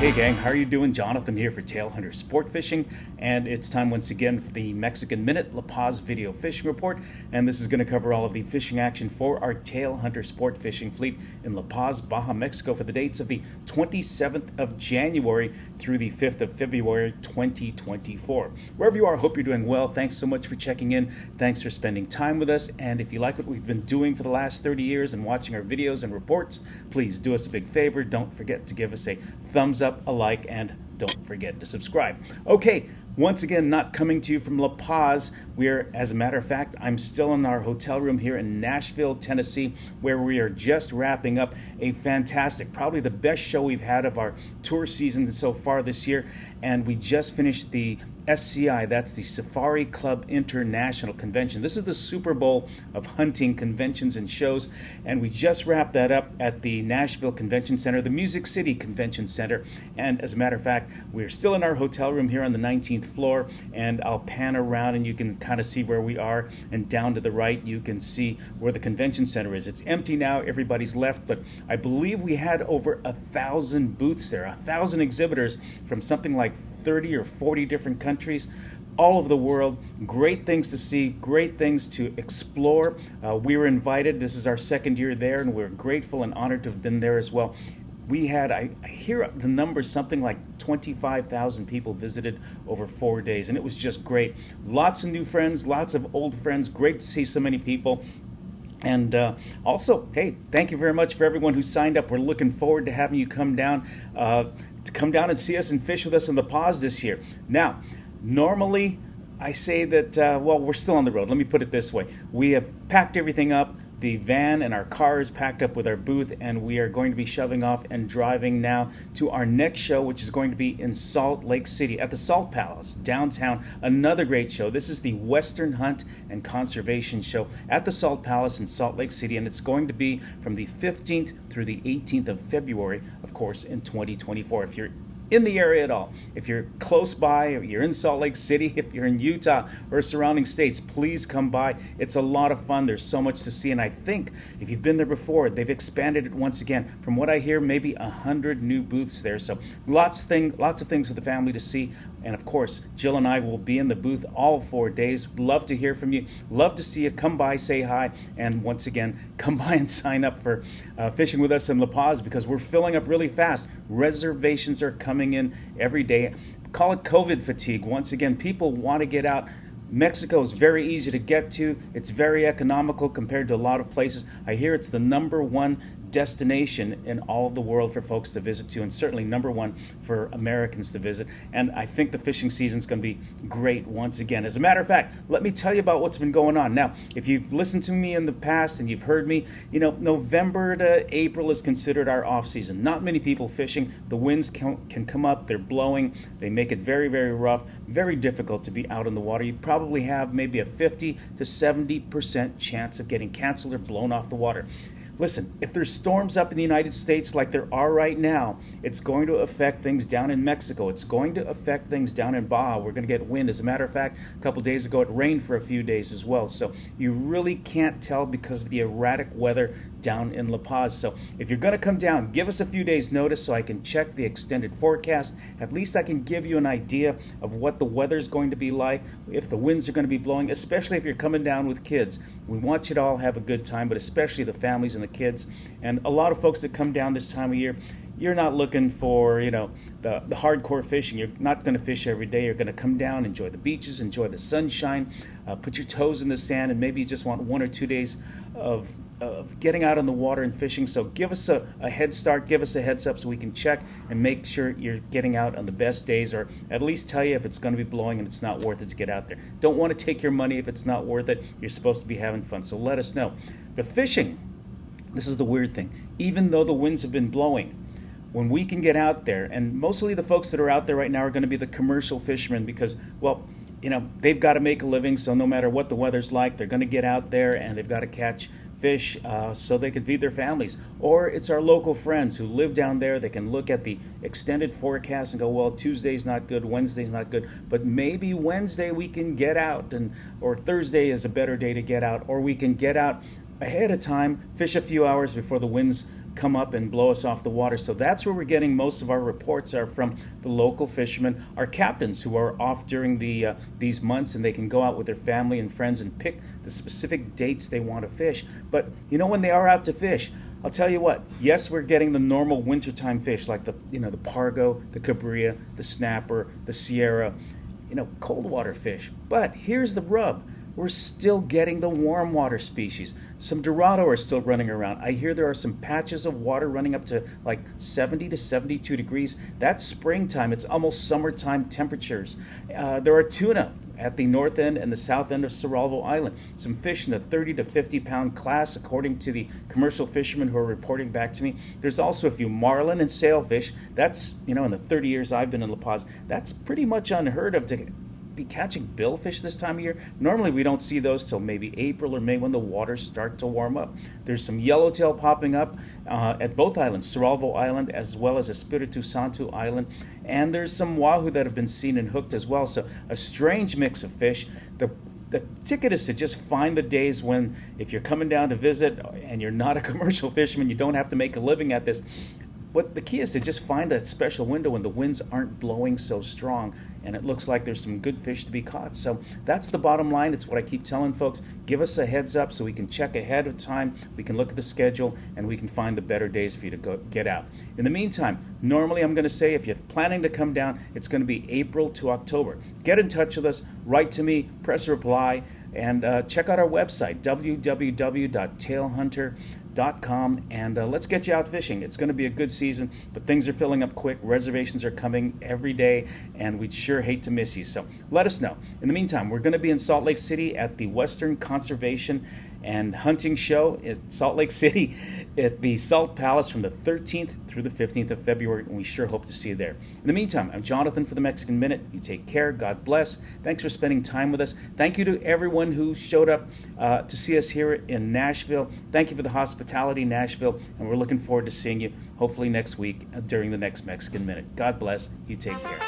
Hey gang, how are you doing? Jonathan here for Tailhunter Sportfishing, and it's time once again for the Mexican Minute La Paz video fishing report, and this is going to cover all of the fishing action for our Tailhunter Sportfishing fleet in La Paz, Baja, Mexico for the dates of the 27th of January through the 5th of February 2024. Wherever you are, I hope you're doing well. Thanks so much for checking in. Thanks for spending time with us, and if you like what we've been doing for the last 30 years and watching our videos and reports, please do us a big favor. Don't forget to give us a thumbs up, a like, and don't forget to subscribe. Okay, once again, not coming to you from La Paz. As a matter of fact, I'm still in our hotel room here in Nashville, Tennessee, where we are just wrapping up a fantastic, probably the best show we've had of our tour season so far this year. And we just finished the SCI, that's the Safari Club International Convention. This is the Super Bowl of hunting conventions and shows, and we just wrapped that up at the Nashville Convention Center, the Music City Convention Center. And as a matter of fact, we're still in our hotel room here on the 19th floor, and I'll pan around and you can kind of see where we are, and down to the right you can see where the convention center is. It's empty now, everybody's left, but I believe we had over 1,000 booths there, 1,000 exhibitors from something like 30 or 40 different countries all over the world. Great things to see, great things to explore. We were invited. This is our second year there, and we're grateful and honored to have been there as well. We had, I hear the numbers, something like 25,000 people visited over 4 days, and it was just great. Lots of new friends, lots of old friends. Great to see so many people. And also, hey, thank you very much for everyone who signed up. We're looking forward to having you come down and see us and fish with us in the PAZ this year. Now, normally I say that, well, we're still on the road. Let me put it this way. We have packed everything up. The van and our car is packed up with our booth, and we are going to be shoving off and driving now to our next show, which is going to be in Salt Lake City at the Salt Palace downtown. Another great show. This is the Western Hunt and Conservation Show at the Salt Palace in Salt Lake City, and it's going to be from the 15th through the 18th of February, of course, in 2024. If you're in the area at all, if you're close by, if you're in Salt Lake City, if you're in Utah or surrounding states, please come by. It's a lot of fun. There's so much to see, and I think if you've been there before, they've expanded it once again. From what I hear, maybe 100 new booths there. So lots of things for the family to see. And of course, Jill and I will be in the booth all 4 days. Love to hear from you. Love to see you. Come by, say hi, and once again, come by and sign up for fishing with us in La Paz, because we're filling up really fast. Reservations are coming in every day. Call it COVID fatigue. Once again, people want to get out. Mexico is very easy to get to. It's very economical compared to a lot of places. I hear it's the #1 destination in all of the world for folks to visit to, and certainly #1 for Americans to visit. And I think the fishing season is going to be great once again. As a matter of fact, let me tell you about what's been going on. Now, if you've listened to me in the past and you've heard me, you know, November to April is considered our off season. Not many people fishing. The winds can come up, they're blowing, they make it very, very rough, very difficult to be out in the water. You probably have maybe a 50 to 70% chance of getting canceled or blown off the water. Listen, if there's storms up in the United States like there are right now, it's going to affect things down in Mexico. It's going to affect things down in Baja. We're going to get wind. As a matter of fact, a couple days ago it rained for a few days as well. So you really can't tell because of the erratic weather down in La Paz. So if you're going to come down, give us a few days notice so I can check the extended forecast. At least I can give you an idea of what the weather's going to be like, if the winds are going to be blowing, especially if you're coming down with kids. We want you to all have a good time, but especially the families and the kids. And a lot of folks that come down this time of year, you're not looking for, the hardcore fishing. You're not going to fish every day. You're going to come down, enjoy the beaches, enjoy the sunshine, put your toes in the sand, and maybe you just want 1 or 2 days of getting out on the water and fishing. So give us a head start, give us a heads up so we can check and make sure you're getting out on the best days, or at least tell you if it's going to be blowing and it's not worth it to get out there. Don't want to take your money if it's not worth it. You're supposed to be having fun, so let us know. The fishing, this is the weird thing. Even though the winds have been blowing, when we can get out there, and mostly the folks that are out there right now are going to be the commercial fishermen because, well, they've got to make a living, so no matter what the weather's like, they're going to get out there and they've got to catch fish so they can feed their families. Or it's our local friends who live down there. They can look at the extended forecast and go, well, Tuesday's not good, Wednesday's not good, but maybe Wednesday we can get out, or Thursday is a better day to get out, or we can get out ahead of time, fish a few hours before the winds come up and blow us off the water. So that's where we're getting most of our reports are from the local fishermen, our captains who are off during these months, and they can go out with their family and friends and pick the specific dates they want to fish. But when they are out to fish, I'll tell you what, yes, we're getting the normal wintertime fish like the pargo, the cabria, the snapper, the sierra, cold water fish. But here's the rub. We're still getting the warm water species. Some Dorado are still running around. I hear there are some patches of water running up to like 70 to 72 degrees. That's springtime. It's almost summertime temperatures. There are tuna at the north end and the south end of Cerralvo Island. Some fish in the 30 to 50 pound class, according to the commercial fishermen who are reporting back to me. There's also a few marlin and sailfish. That's, in the 30 years I've been in La Paz, that's pretty much unheard of to be catching billfish this time of year. Normally we don't see those till maybe April or May when the waters start to warm up. There's some yellowtail popping up at both islands, Cerralvo Island as well as Espiritu Santo Island, and there's some wahoo that have been seen and hooked as well. So a strange mix of fish. The ticket is to just find the days when, if you're coming down to visit and you're not a commercial fisherman, you don't have to make a living at this. But the key is to just find that special window when the winds aren't blowing so strong and it looks like there's some good fish to be caught. So that's the bottom line. It's what I keep telling folks. Give us a heads up so we can check ahead of time. We can look at the schedule and we can find the better days for you to go get out. In the meantime, normally I'm going to say if you're planning to come down, it's going to be April to October. Get in touch with us. Write to me. Press reply. And check out our website, www.tailhunter.com, and let's get you out fishing. It's going to be a good season, but things are filling up quick. Reservations are coming every day, and we'd sure hate to miss you. So let us know. In the meantime, we're going to be in Salt Lake City at the Western Conservation and Hunting Show in Salt Lake City at the Salt Palace from the 13th through the 15th of February, and we sure hope to see you there. In the meantime, I'm Jonathan for the Mexican Minute. You take care. God bless. Thanks for spending time with us. Thank you to everyone who showed up to see us here in Nashville. Thank you for the hospitality in Nashville, and we're looking forward to seeing you hopefully next week during the next Mexican Minute. God bless. You take care.